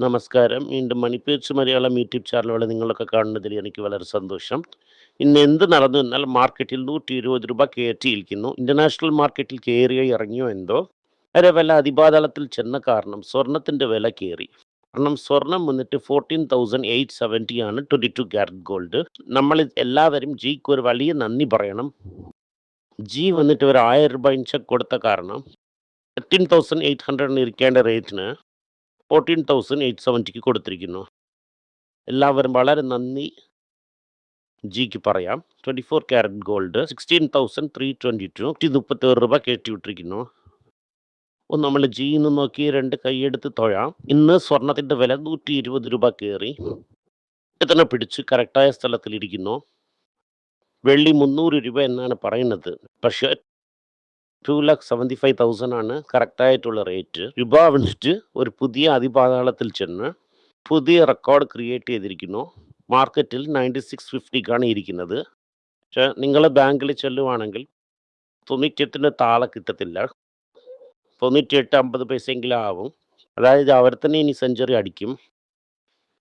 നമസ്കാരം. വീണ്ടും money purse Malayalam YouTube ചാനലോടെ നിങ്ങളൊക്കെ കാണുന്നതിൽ എനിക്ക് വളരെ സന്തോഷം. ഇന്ന് എന്ത് നടന്നു എന്നാൽ മാർക്കറ്റിൽ ₹120 കയറ്റിയിരിക്കുന്നു. ഇന്റർനാഷണൽ മാർക്കറ്റിൽ കയറിയോ ഇറങ്ങിയോ എന്തോ വരെ വില അതിപാതാളത്തിൽ ചെന്ന കാരണം സ്വർണത്തിൻ്റെ വില കയറി. കാരണം സ്വർണം വന്നിട്ട് 14,870 ആണ് 22 ക്യാരറ്റ് ഗോൾഡ്. നമ്മൾ എല്ലാവരും ജിക്ക് ഒരു വലിയ നന്ദി പറയണം. ജി വന്നിട്ട് ഒരു ₹1000 ചെക്ക് കൊടുത്ത കാരണം 13,800 ഇരിക്കേണ്ട റേറ്റിന് 14,870 കൊടുത്തിരിക്കുന്നു. എല്ലാവരും വളരെ നന്ദി ജിക്ക് പറയാം. 24 ക്യാരറ്റ് ഗോൾഡ് 16,322 ₹131 കയറ്റി വിട്ടിരിക്കുന്നു. നമ്മൾ ജിന്ന് നോക്കി രണ്ട് കൈയെടുത്ത് തൊഴാം. ഇന്ന് സ്വർണത്തിൻ്റെ വില ₹120 കയറി. ഇതിനെ പിടിച്ച് കറക്റ്റായ സ്ഥലത്തിലിരിക്കുന്നു. വെള്ളി ₹300 എന്നാണ് പറയുന്നത്. പക്ഷേ 2,75,000 ആണ് കറക്റ്റായിട്ടുള്ള റേറ്റ്. രൂപ വന്നിട്ട് ഒരു പുതിയ അതിപാതാളത്തിൽ ചെന്ന് പുതിയ റെക്കോർഡ് ക്രിയേറ്റ് ചെയ്തിരിക്കുന്നു. മാർക്കറ്റിൽ 9650 ഇരിക്കുന്നത്. പക്ഷേ നിങ്ങൾ ബാങ്കിൽ ചെല്ലുവാണെങ്കിൽ 98 താഴെ കിട്ടത്തില്ല. 98.50 പൈസയെങ്കിലും ആവും. അതായത് അവർ തന്നെ ഇനി സെഞ്ചുറി അടിക്കും.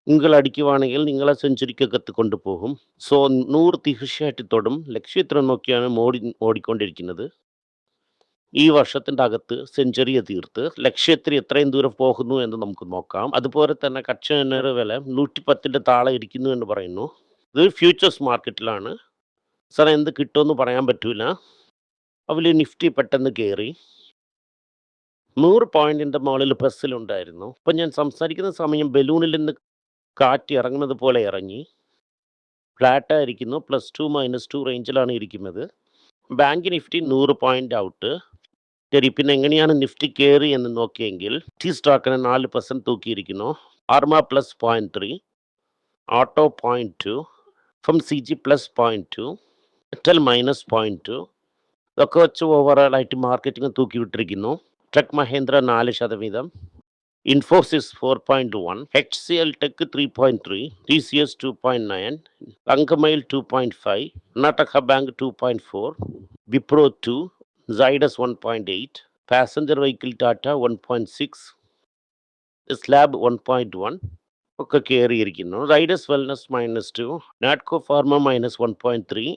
നിങ്ങൾ അടിക്കുവാണെങ്കിൽ നിങ്ങളെ സെഞ്ചുറിക്കകത്ത് കൊണ്ടുപോകും. സോ 100 തീർച്ചയായിട്ടും തൊടും. ലക്ഷ്യത്തിനെ നോക്കിയാണ് ഓടിക്കൊണ്ടിരിക്കുന്നത്. ഈ വർഷത്തിൻ്റെ അകത്ത് സെഞ്ചുറിയെ തീർത്ത് ലക്ഷ്യത്തിൽ എത്രയും ദൂരം പോകുന്നു എന്ന് നമുക്ക് നോക്കാം. അതുപോലെ തന്നെ കച്ചവട വില 110 താഴെ ഇരിക്കുന്നു എന്ന് പറയുന്നു. ഇത് ഫ്യൂച്ചേഴ്സ് മാർക്കറ്റിലാണ്. സാർ എന്ത് കിട്ടുമെന്ന് പറയാൻ പറ്റൂല. അതിൽ നിഫ്റ്റി പെട്ടെന്ന് കയറി 100 പോയിന്റിൻ്റെ മുകളിൽ പ്ലസ്സിലുണ്ടായിരുന്നു. അപ്പം ഞാൻ സംസാരിക്കുന്ന സമയം ബലൂണിൽ നിന്ന് കാറ്റ് ഇറങ്ങുന്നത് പോലെ ഇറങ്ങി ഫ്ലാറ്റായിരിക്കുന്നു. +2 -2 റേഞ്ചിലാണ് ഇരിക്കുന്നത്. Bank Nifty 100 point out. ശരി, പിന്നെ എങ്ങനെയാണ് നിഫ്റ്റി കയറി എന്ന് നോക്കിയെങ്കിൽ ടി സ്റ്റോക്കിന് 4% തൂക്കിയിരിക്കുന്നു. ആർമ +0.3, ഓട്ടോ 0.2, FMCG +0.2, മെറ്റൽ -0.2. ഇതൊക്കെ വെച്ച് ഓവറോളായിട്ട് മാർക്കറ്റിംഗ് തൂക്കി വിട്ടിരിക്കുന്നു. Tech Mahindra 4%, Infosys 4.1, HCL tech 3.3, TCS 2.9, Thangamayil 2.5, Karnataka bank 2.4, Wipro 2, Zydus 1.8, passenger vehicle Tata 1.6, സ്ലാബ് 1.1 ഒക്കെ കയറിയിരിക്കുന്നു. റൈഡസ് wellness -2, Natco pharma -1.3,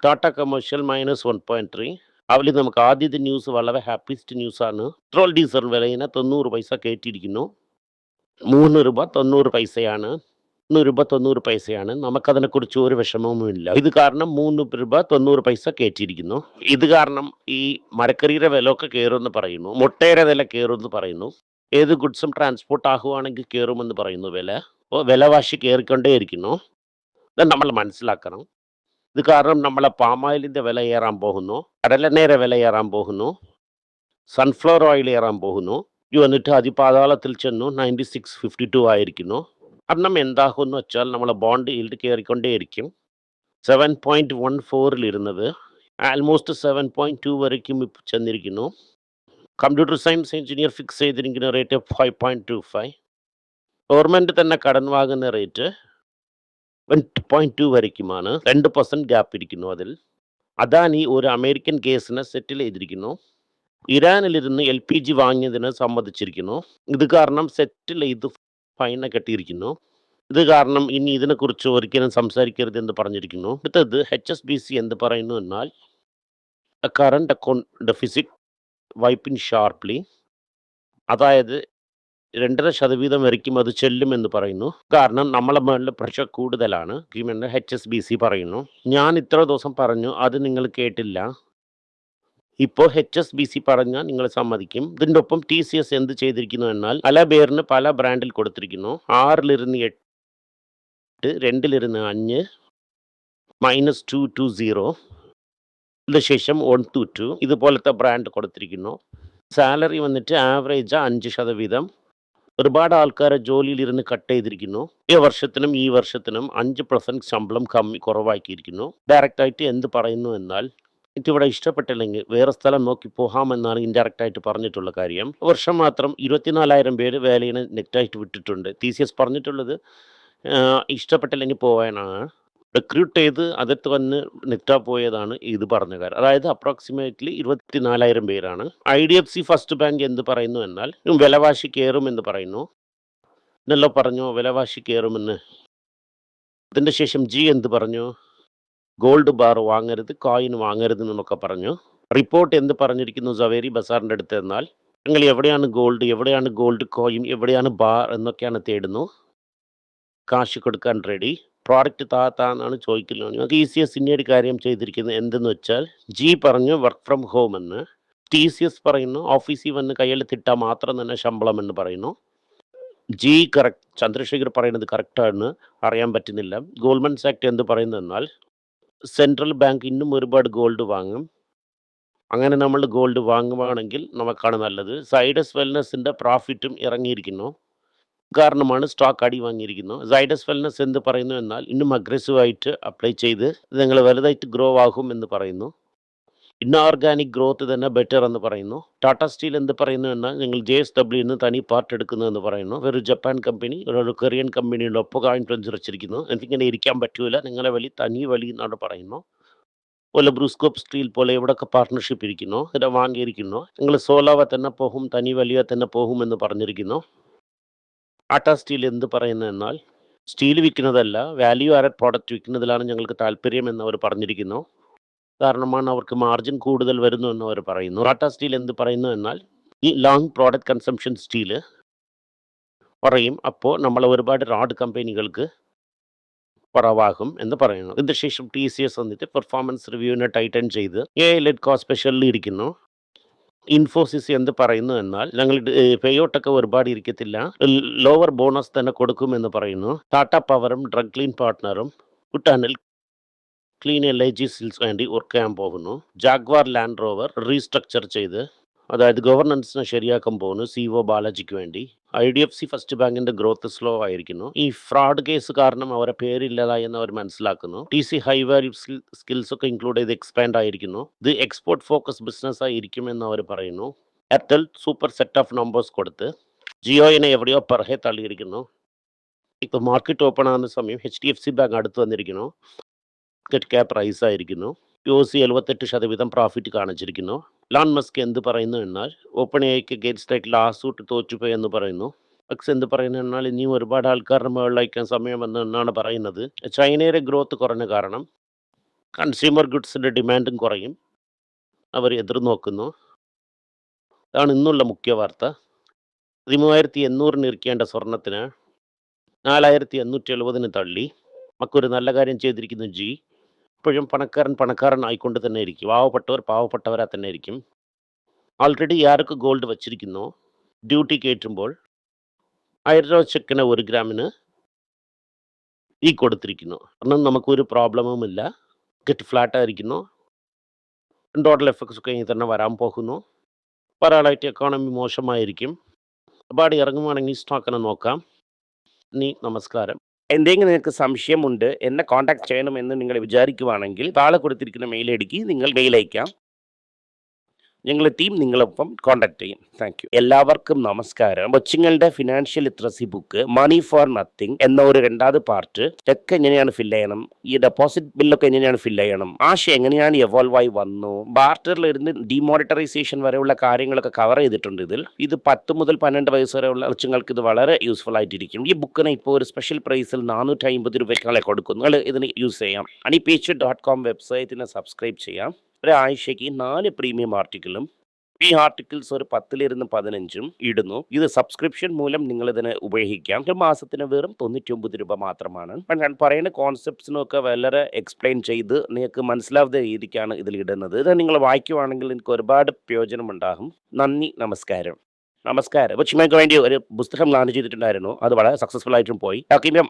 Tata commercial -1.3. അതിൽ നമുക്ക് ആദ്യത്തെ ന്യൂസ് വളരെ ഹാപ്പിസ്റ്റ് ന്യൂസാണ്. പെട്രോൾ ഡീസൽ വിലയിനെ 90 പൈസ കയറ്റിയിരിക്കുന്നു. ₹3.90 ₹3.90. നമുക്കതിനെക്കുറിച്ച് ഒരു വിഷമവുമില്ല. ഇത് കാരണം ₹3.90 കയറ്റിയിരിക്കുന്നു. ഇത് കാരണം ഈ മരക്കറിയുടെ വില ഒക്കെ കയറുമെന്ന് പറയുന്നു. മുട്ടയുടെ വില കയറുമെന്ന് പറയുന്നു. ഏത് ഗുഡ്സും ട്രാൻസ്പോർട്ട് ആകുവാണെങ്കിൽ കയറുമെന്ന് പറയുന്നു വില. അപ്പോൾ വിലവാശി കയറിക്കൊണ്ടേയിരിക്കുന്നു. ഇത് നമ്മൾ മനസ്സിലാക്കണം. ഇത് കാരണം നമ്മളെ പാമായിലിൻ്റെ വില ഏറാൻ പോകുന്നു. കടലെണ്ണയുടെ വില ഏറാൻ പോകുന്നു. സൺഫ്ലവർ ഓയിൽ ഏറാൻ പോകുന്നു. ഇത് വന്നിട്ട് അതിപാതാളത്തിൽ ചെന്നു 96.52 ആയിരിക്കുന്നു. കാരണം എന്താകുമെന്ന് വെച്ചാൽ നമ്മളെ ബോണ്ട് ഈൽഡ് കയറിക്കൊണ്ടേയിരിക്കും. 7.14 ഇരുന്നത് ആൽമോസ്റ്റ് 7.2 വരയ്ക്കും ഇപ്പോൾ ചെന്നിരിക്കുന്നു. കമ്പ്യൂട്ടർ സയൻസ് എഞ്ചിനീയർ ഫിക്സ് ചെയ്തിരിക്കുന്ന റേറ്റ് 5.25. ഗവൺമെൻറ് തന്നെ കടൻ വാങ്ങുന്ന റേറ്റ് 1.2 വരയ്ക്കുമാണ്. 2% ഗ്യാപ്പ് ഇരിക്കുന്നു അതിൽ. അദാനി ഒരു അമേരിക്കൻ കേസിനെ സെറ്റിൽ ചെയ്തിരിക്കുന്നു. ഇറാനിലിരുന്ന് LPG വാങ്ങിയതിന് സമ്മതിച്ചിരിക്കുന്നു. ഇത് കാരണം സെറ്റിൽ ചെയ്ത് ഫൈനെ കെട്ടിയിരിക്കുന്നു. ഇത് കാരണം ഇനി ഇതിനെക്കുറിച്ച് ഒരിക്കലും സംസാരിക്കരുത് എന്ന് പറഞ്ഞിരിക്കുന്നു. അടുത്തത് HSBC എന്ത് പറയുന്നു എന്നാൽ current account deficit wiping sharply, അതായത് 2.5% വരയ്ക്കും അത് ചെല്ലുമെന്ന് പറയുന്നു. കാരണം നമ്മളെ മേളിൽ പ്രഷർ കൂടുതലാണ് എന്ന് HSBC പറയുന്നു. ഞാൻ ഇത്ര ദിവസം പറഞ്ഞു, അത് നിങ്ങൾ കേട്ടില്ല. ഇപ്പോൾ HSBC പറഞ്ഞാൽ നിങ്ങൾ സമ്മതിക്കും. ഇതിൻ്റെ ഒപ്പം TCS എന്ത് ചെയ്തിരിക്കുന്നു എന്നാൽ പല പേരിന് പല ബ്രാൻഡിൽ കൊടുത്തിരിക്കുന്നു. 6 8, 2 5, -220, ശേഷം 122 ഇതുപോലത്തെ ബ്രാൻഡ് കൊടുത്തിരിക്കുന്നു. സാലറി വന്നിട്ട് ആവറേജ് 5%. ഒരുപാട് ആൾക്കാരെ ജോലിയിലിരുന്ന് കട്ട് ചെയ്തിരിക്കുന്നു. ഈ വർഷത്തിനും 5% ശമ്പളം കുറവാക്കിയിരിക്കുന്നു. ഡയറക്റ്റായിട്ട് എന്ത് പറയുന്നു എന്നാൽ എനിക്കിവിടെ ഇഷ്ടപ്പെട്ടില്ലെങ്കിൽ വേറെ സ്ഥലം നോക്കി പോകാമെന്നാണ് ഇൻഡയറക്റ്റായിട്ട് പറഞ്ഞിട്ടുള്ള കാര്യം. വർഷം മാത്രം 24,000 പേര് വേലയിന് നെറ്റായിട്ട് വിട്ടിട്ടുണ്ട്. TCS പറഞ്ഞിട്ടുള്ളത് ഇഷ്ടപ്പെട്ടില്ലെങ്കിൽ പോകാനാണ്. റിക്രൂട്ട് ചെയ്ത് അകത്ത് വന്ന് നെറ്റാ പോയതാണ് ഇത് പറഞ്ഞ കാര്യം. അതായത് അപ്രോക്സിമേറ്റ്ലി 24,000 പേരാണ്. IDFC ഫസ്റ്റ് ബാങ്ക് എന്ത് പറയുന്നു എന്നാൽ വിലവാശി കയറുമെന്ന് പറയുന്നു. ഇന്നല്ലോ പറഞ്ഞു വിലവാശി കയറുമെന്ന്. അതിൻ്റെ ശേഷം ജി എന്ത് പറഞ്ഞു? ഗോൾഡ് ബാർ വാങ്ങരുത്, കോയിൻ വാങ്ങരുത് എന്നൊക്കെ പറഞ്ഞു. റിപ്പോർട്ട് എന്ത് പറഞ്ഞിരിക്കുന്നു സവേരി ബസാറിൻ്റെ അടുത്ത് എന്നാൽ, നിങ്ങൾ എവിടെയാണ് ഗോൾഡ് കോയിൻ, എവിടെയാണ് ബാർ എന്നൊക്കെയാണ് തേടുന്നു. കാശ് കൊടുക്കാൻ റെഡി. പ്രോഡക്റ്റ് താത്താന്നാണ് ചോദിക്കുന്നത്. ഞങ്ങൾക്ക് ECS ഇന്നൊരു കാര്യം ചെയ്തിരിക്കുന്നത് എന്തെന്ന് വെച്ചാൽ, ജി പറഞ്ഞു വർക്ക് ഫ്രം ഹോം എന്ന്. TCS പറയുന്നു ഓഫീസിൽ വന്ന് കയ്യെഴുത്തിട്ടാൽ മാത്രം തന്നെ ശമ്പളം എന്ന് പറയുന്നു. ജി കറക്റ്റ്, ചന്ദ്രശേഖർ പറയുന്നത് കറക്റ്റാണെന്ന് അറിയാൻ പറ്റുന്നില്ല. ഗോൾഡ്മൻ സാക്സ് എന്ത് പറയുന്നതെന്നാൽ, സെൻട്രൽ ബാങ്ക് ഇന്നും ഒരുപാട് ഗോൾഡ് വാങ്ങും. അങ്ങനെ നമ്മൾ ഗോൾഡ് വാങ്ങുവാണെങ്കിൽ നമുക്കാണ് നല്ലത്. സൈഡസ് വെൽനസിൻ്റെ പ്രോഫിറ്റും ഇറങ്ങിയിരിക്കുന്നു. കാരണമാണ് സ്റ്റോക്ക് അടി വാങ്ങിയിരിക്കുന്നു. സൈഡസ് വെൽനസ് എന്ത് പറയുന്നു എന്നാൽ, ഇന്നും അഗ്രസീവായിട്ട് അപ്ലൈ ചെയ്ത് നിങ്ങൾ വലുതായിട്ട് ഗ്രോ ആകും എന്ന് പറയുന്നു. ഇൻഓർഗാനിക് ഗ്രോത്ത് തന്നെ ബെറ്റർ എന്ന് പറയുന്നു. ടാറ്റ സ്റ്റീൽ എന്ത് പറയുന്നു എന്നാൽ, നിങ്ങൾ JSW തനി പാർട്ട് എടുക്കുന്നു എന്ന് പറയുന്നു. ഒരു ജപ്പാൻ കമ്പനി ഒരു കൊറിയൻ കമ്പനിയുടെ ഒപ്പം ഇൻഫ്ലുവൻസ് വെച്ചിരിക്കുന്നു. എനിക്കിങ്ങനെ ഇരിക്കാൻ പറ്റൂല, നിങ്ങളെ തനി വലി എന്നാണ് പറയുന്നു. പോലെ ബ്രൂസ്കോപ്പ് സ്റ്റീൽ പോലെ എവിടെയൊക്കെ പാർട്ട്ണർഷിപ്പ് ഇരിക്കുന്നു, ഇത് വാങ്ങിയിരിക്കുന്നു. നിങ്ങൾ സോലാവ തന്നെ പോകും, തനി വലിയ തന്നെ പോകും എന്ന് പറഞ്ഞിരിക്കുന്നു. ടാറ്റ സ്റ്റീൽ എന്ത് പറയുന്നു എന്നാൽ, സ്റ്റീൽ വിൽക്കുന്നതല്ല, വാല്യൂ ആഡഡ് പ്രോഡക്റ്റ് വിൽക്കുന്നതിലാണ് ഞങ്ങൾക്ക് താല്പര്യം എന്ന് അവർ പറഞ്ഞിരിക്കുന്നു. കാരണമാണ് അവർക്ക് മാർജിൻ കൂടുതൽ വരുന്നു എന്ന് അവർ പറയുന്നു. ടാറ്റ സ്റ്റീൽ എന്ത് പറയുന്നു എന്നാൽ, ഈ ലോങ് പ്രോഡക്റ്റ് കൺസംഷൻ സ്റ്റീല് പറയും. അപ്പോൾ നമ്മൾ ഒരുപാട് റാഡ് കമ്പനികൾക്ക് കുറവാകും എന്ന് പറയുന്നു. ഇതിന് ശേഷം TCS വന്നിട്ട് പെർഫോമൻസ് റിവ്യൂവിനെ ടൈറ്റൻ ചെയ്ത് AI-led കോസ്റ്റ് സ്പെഷ്യലിൽ ഇരിക്കുന്നു. ഇൻഫോസിസ് എന്ത് പറയുന്നു എന്നാൽ, ഞങ്ങൾ പേയോട്ടൊക്കെ ഒരുപാട് ഇരിക്കത്തില്ല, ലോവർ ബോണസ് തന്നെ കൊടുക്കുമെന്ന് പറയുന്നു. ടാറ്റ പവറും ഡ്രഗ് ക്ലീൻ പാർട്ട്ണറും കുട്ടാനിൽ ക്ലീൻ LIGs വേണ്ടി വർക്ക് ചെയ്യാൻ പോകുന്നു. ജാഗ്വാർ ലാൻഡ് റോവർ റീസ്ട്രക്ചർ ചെയ്ത്, അതായത് ഗവർണൻസിനെ ശരിയാക്കാൻ പോകുന്നു CEO ബാലാജിക്ക് വേണ്ടി. IDFC ഫസ്റ്റ് ബാങ്കിൻ്റെ ഗ്രോത്ത് സ്ലോ ആയിരിക്കുന്നു. ഈ ഫ്രോഡ് കേസ് കാരണം അവരെ പേരില്ലതായി എന്ന് അവർ മനസ്സിലാക്കുന്നു. TC ഹൈ വാല്യൂ സ്കിൽസ് ഒക്കെ ഇൻക്ലൂഡ് ചെയ്ത് എക്സ്പാൻഡ് ആയിരിക്കുന്നു. ഇത് എക്സ്പോർട്ട് ഫോക്കസ് ബിസിനസ് ആയിരിക്കുമെന്ന് അവർ പറയുന്നു. Airtel super set of numbers കൊടുത്ത് ജിയോയിനെ എവിടെയോ പറഹെ തള്ളിയിരിക്കുന്നു. ഇപ്പോൾ മാർക്കറ്റ് ഓപ്പൺ ആകുന്ന സമയം HDFC ബാങ്ക് അടുത്ത് വന്നിരിക്കുന്നു. മാർക്കറ്റ് ക്യാപ്പ് റൈസ് ആയിരിക്കുന്നു. POC 78% പ്രോഫിറ്റ് കാണിച്ചിരിക്കുന്നു. ഇലോൺ മസ്ക് എന്ത് പറയുന്നു എന്നാൽ, ഓപ്പൺ എഐക്ക് ഗെയിൻസ്റ്റ് ആയിട്ട് ലാസൂട്ട് തോറ്റുപോയി എന്ന് പറയുന്നു. എന്ത് പറയുന്നു എന്നാൽ, ഇനിയും ഒരുപാട് ആൾക്കാരുടെ മുകളിലയക്കാൻ സമയമെന്ന് എന്നാണ് പറയുന്നത്. ചൈനയുടെ ഗ്രോത്ത് കുറഞ്ഞ കാരണം കൺസ്യൂമർ ഗുഡ്സിൻ്റെ ഡിമാൻഡും കുറയും, അവർ എതിർനോക്കുന്നു. അതാണ് ഇന്നുള്ള മുഖ്യ വാർത്ത. 13,800 ഇരിക്കേണ്ട സ്വർണത്തിന് 4,870 തള്ളി. നമുക്കൊരു നല്ല കാര്യം ചെയ്തിരിക്കുന്നു ജി. ഇപ്പോഴും പണക്കാരൻ ആയിക്കൊണ്ട് തന്നെ ഇരിക്കും. പാവപ്പെട്ടവരാ തന്നെ ഇരിക്കും. ആൾറെഡി ആർക്ക് ഗോൾഡ് വച്ചിരിക്കുന്നു, ഡ്യൂട്ടി കയറ്റുമ്പോൾ 1000 രൂപ ചെക്കിന് 1 ഗ്രാമിന് ഈ കൊടുത്തിരിക്കുന്നു. കാരണം നമുക്കൊരു പ്രോബ്ലമും ഇല്ല. മാർക്കറ്റ് ഫ്ലാറ്റ് ആയിരിക്കുന്നു. ടോട്ടൽ എഫക്ട്സ് ഒക്കെ ഇനി തന്നെ വരാൻ പോകുന്നു. ഒരാളായിട്ട് എക്കോണമി മോശമായിരിക്കും. ഒരുപാട് ഇറങ്ങുവാണെങ്കിൽ സ്റ്റോക്കിനെ നോക്കാം. നമസ്കാരം. എന്തെങ്കിലും നിങ്ങൾക്ക് സംശയമുണ്ട്, എന്നെ കോൺടാക്ട് ചെയ്യണമെന്ന് നിങ്ങൾ വിചാരിക്കുവാണെങ്കിൽ താഴെ കൊടുത്തിരിക്കുന്ന മെയിൽ ഐഡിക്ക് നിങ്ങൾ മെയിൽ അയക്കാം. ഞങ്ങളുടെ ടീം നിങ്ങളൊപ്പം കോൺടാക്ട് ചെയ്യും. Thank you. എല്ലാവർക്കും നമസ്കാരം. കൊച്ചുങ്ങളുടെ financial literacy book money for nothing എന്ന ഒരു 2ാമത് പാർട്ട്, ചെക്ക് എങ്ങനെയാണ് ഫില്ല് ചെയ്യണം, ഈ ഡെപ്പോസിറ്റ് ബില്ലൊക്കെ എങ്ങനെയാണ് ഫില്ല് ചെയ്യണം, ആശയം എങ്ങനെയാണ് എവോൾവ് ആയി വന്നു, ബാർട്ടറിൽ ഇരുന്ന് ഡിമോണിറ്ററൈസേഷൻ വരെയുള്ള കാര്യങ്ങളൊക്കെ കവർ ചെയ്തിട്ടുണ്ട് ഇതിൽ. ഇത് 10 മുതൽ 12 വയസ്സ് വരെയുള്ള കൊച്ചുങ്ങൾക്ക് ഇത് വളരെ യൂസ്ഫുൾ ആയിട്ടിരിക്കും. ഈ ബുക്കിന് ഇപ്പോൾ ഒരു സ്പെഷ്യൽ പ്രൈസിൽ 450 രൂപയ്ക്കാളെ കൊടുക്കുന്നു. നിങ്ങൾ ഇതിന് യൂസ് ചെയ്യാം. honeypage.com വെബ്സൈറ്റിനെ സബ്സ്ക്രൈബ് ചെയ്യാം. ഒരാഴ്ചയ്ക്ക് 4 പ്രീമിയം ആർട്ടിക്കിളും ഈ ആർട്ടിക്കിൾസ് ഒരു 10 - 15 ഇടുന്നു. ഇത് സബ്സ്ക്രിപ്ഷൻ മൂലം നിങ്ങൾ ഇതിനെ ഉപയോഗിക്കാം. ഒരു മാസത്തിന് വെറും 99 രൂപ മാത്രമാണ്. ഞാൻ പറയുന്ന കോൺസെപ്റ്റ്സിനൊക്കെ വളരെ എക്സ്പ്ലെയിൻ ചെയ്ത് നിങ്ങൾക്ക് മനസ്സിലാവുന്ന രീതിക്കാണ് ഇതിൽ ഇടുന്നത്. ഇത് നിങ്ങൾ വായിക്കുവാണെങ്കിൽ നിങ്ങൾക്ക് ഒരുപാട് പ്രയോജനം ഉണ്ടാകും. നന്ദി, നമസ്കാരം. കൊച്ചുമേക്ക് വേണ്ടി ഒരു പുസ്തകം ലോഞ്ച് ചെയ്തിട്ടുണ്ടായിരുന്നു. അത് വളരെ സക്സസ്ഫുൾ ആയിട്ടും പോയി.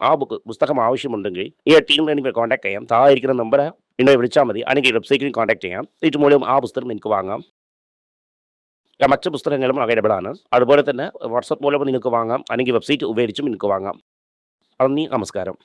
ആ പുസ്തകം ആവശ്യമുണ്ടെങ്കിൽ ഈ ടീമിൽ എനിക്ക് കോൺടാക്ട് ചെയ്യാം. താഴെ ഇരിക്കുന്ന നമ്പർ എന്നെ വിളിച്ചാൽ മതി. അല്ലെങ്കിൽ വെബ്സൈറ്റിൽ കോൺടാക്ട് ചെയ്യാം. ഇത് മൂലം ആ പുസ്തകം നിങ്ങൾക്ക് വാങ്ങാം. മറ്റ് പുസ്തകങ്ങളും അവൈലബിൾ ആണ്. അതുപോലെ തന്നെ വാട്സപ്പ് മൂലം നിങ്ങൾക്ക് വാങ്ങാം, അല്ലെങ്കിൽ വെബ്സൈറ്റ് ഉപയോഗിച്ചും നിങ്ങൾക്ക് വാങ്ങാം. നന്ദി, നമസ്കാരം.